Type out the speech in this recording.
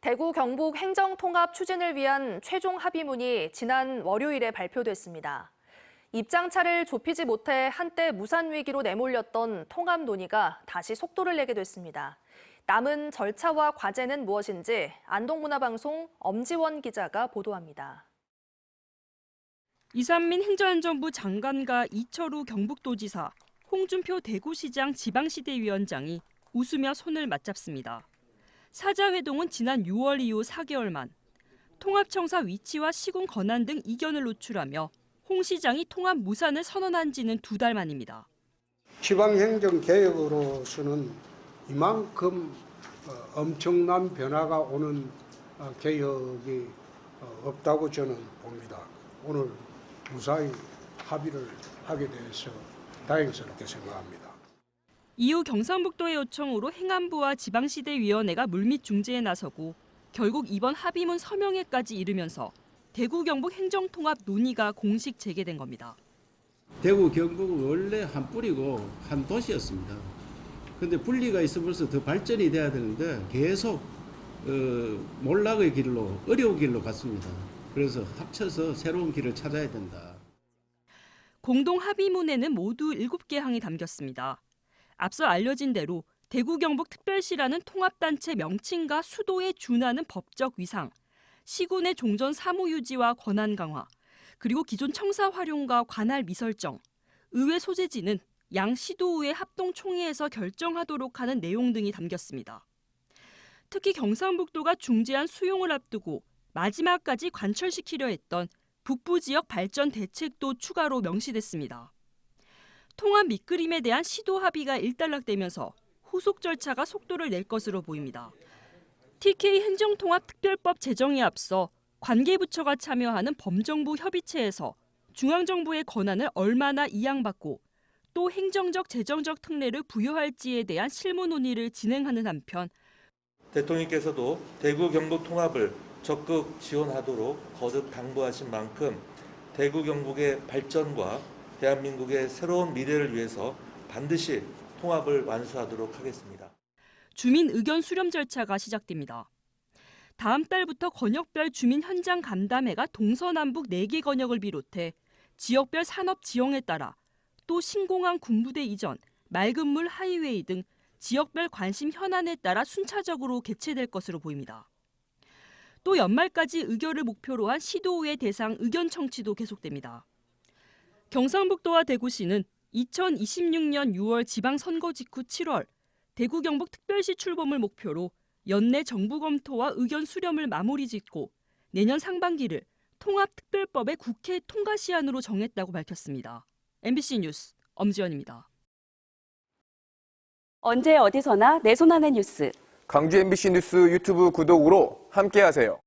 대구 경북 행정통합 추진을 위한 최종 합의문이 지난 월요일에 발표됐습니다. 입장차를 좁히지 못해 한때 무산 위기로 내몰렸던 통합 논의가 다시 속도를 내게 됐습니다. 남은 절차와 과제는 무엇인지 안동문화방송 엄지원 기자가 보도합니다. 이상민 행정안전부 장관과 이철우 경북도지사, 홍준표 대구시장 지방시대위원장이 웃으며 손을 맞잡습니다. 사자회동은 지난 6월 이후 4개월 만, 통합청사 위치와 시군 권한 등 이견을 노출하며 홍 시장이 통합 무산을 선언한 지는 2달 만입니다. 지방행정개혁으로서는 이만큼 엄청난 변화가 오는 개혁이 없다고 저는 봅니다. 오늘 무사히 합의를 하게 돼서 다행스럽게 생각합니다. 이후 경상북도의 요청으로 행안부와 지방시대위원회가 물밑 중재에 나서고 결국 이번 합의문 서명회까지 이르면서 대구 경북 행정통합 논의가 공식 재개된 겁니다. 대구 경북은 원래 한 뿌리고 한 도시였습니다. 그런데 분리가 있으면서 더 발전이 돼야 되는데 계속 몰락의 길로, 어려운 길로 갔습니다. 그래서 합쳐서 새로운 길을 찾아야 된다. 공동 합의문에는 모두 7개 항이 담겼습니다. 앞서 알려진 대로 대구 경북 특별시라는 통합단체 명칭과 수도에 준하는 법적 위상, 시군의 종전 사무 유지와 권한 강화, 그리고 기존 청사 활용과 관할 미설정, 의회 소재지는 양 시도의회 합동총회에서 결정하도록 하는 내용 등이 담겼습니다. 특히 경상북도가 중재안 수용을 앞두고 마지막까지 관철시키려 했던 북부 지역 발전 대책도 추가로 명시됐습니다. 통합 밑그림에 대한 시도 합의가 일단락되면서 후속 절차가 속도를 낼 것으로 보입니다. TK 행정통합 특별법 제정에 앞서 관계부처가 참여하는 범정부 협의체에서 중앙정부의 권한을 얼마나 이양받고 또 행정적, 재정적 특례를 부여할지에 대한 실무 논의를 진행하는 한편 대통령께서도 대구 경북 통합을 적극 지원하도록 거듭 당부하신 만큼 대구 경북의 발전과 대한민국의 새로운 미래를 위해서 반드시 통합을 완수하도록 하겠습니다. 주민 의견 수렴 절차가 시작됩니다. 다음 달부터 권역별 주민 현장 간담회가 동서남북 4개 권역을 비롯해 지역별 산업 지형에 따라 또 신공항 군부대 이전, 맑은 물 하이웨이 등 지역별 관심 현안에 따라 순차적으로 개최될 것으로 보입니다. 또 연말까지 의결을 목표로 한 시도의회 대상 의견 청취도 계속됩니다. 경상북도와 대구시는 2026년 6월 지방선거 직후 7월 대구 경북 특별시 출범을 목표로 연내 정부 검토와 의견 수렴을 마무리 짓고 내년 상반기를 통합특별법의 국회 통과 시한으로 정했다고 밝혔습니다. MBC 뉴스 엄지연입니다. 언제 어디서나 내 손 안의 뉴스. 광주 MBC 뉴스 유튜브 구독으로 함께하세요.